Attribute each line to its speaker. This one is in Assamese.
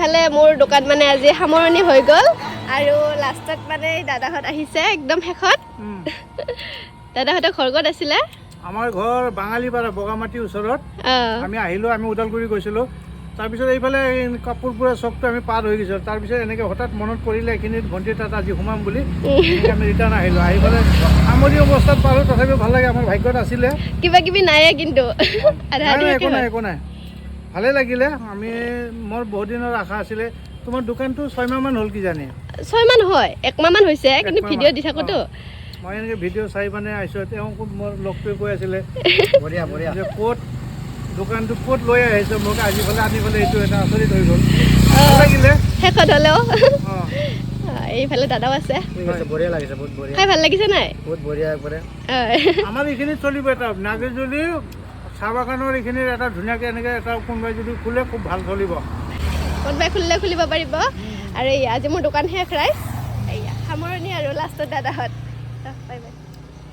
Speaker 1: এইফালে মোৰ দোকান মানে আজি সামৰণি হৈ গ'ল আৰু লাষ্টত মানে দাদাহঁত আহিছে একদম শেষত দাদাহঁতৰ ঘৰ ক'ত আছিলে
Speaker 2: আমাৰ ঘৰ বাঙালীপাৰা বগামাটিৰ ওচৰত আমি আহিলোঁ আমি ওদালগুৰি গৈছিলোঁ তাৰপিছত এইফালে কাপোৰপুৰা চকটো আমি পাৰ হৈ গৈছোঁ তাৰপিছত এনেকৈ হঠাৎ মনত পৰিলে এইখিনিত ভণ্টিৰ তাত আজি সোমাম বুলি আমি ৰিটাৰ্ণ আহিলোঁ আহি পেলাই সামৰি অৱস্থাত পালোঁ তথাপিও ভাল লাগে আমাৰ ভাগ্যত আছিলে
Speaker 1: কিবা কিবি নাইয়ে কিন্তু
Speaker 2: একো নাই একো নাই ভালে লাগিলে আমি মোৰ বহুত দিনৰ আশা আছিলে তোমাৰ দোকানটো 6 মাহমান হ'ল কিজানি
Speaker 1: 6 মান হয় 1 মাহমান হৈছে কিন্তু ভিডিঅ' দি থাকোতো
Speaker 2: মই এনেকৈ ভিডিঅ' চাই মানে আহিছোঁ তেওঁ মোৰ লগটোৱে কৈ আছিলে বঢ়িয়া বঢ়িয়া যে ক'ত দোকানটো ক'ত লৈ আহিছে মোক আজি ফালে আনি পেলাই এইটো এটা আচৰিত হৈ গ'ল ভাল লাগিলে
Speaker 1: শেষত হ'লেও এইফালে দাদাও আছে
Speaker 2: বঢ়িয়া লাগিছে বহুত বঢ়িয়া
Speaker 1: খাই ভাল লাগিছে নাই
Speaker 2: বহুত বঢ়িয়া একবাৰে আমাৰ এইখিনিত চলিব এটা নাগেজুলি চাহ বাগানৰ এইখিনিৰ এটা ধুনীয়াকৈ এনেকৈ এটা কোনোবাই যদি খোলে খুব ভাল চলিব
Speaker 1: কোনোবাই খুলিলে খুলিব পাৰিব আৰু আজি মোৰ দোকান শেষ ৰাইজ সামৰণি আৰু লাষ্টত দাদাহঁত বাই বাই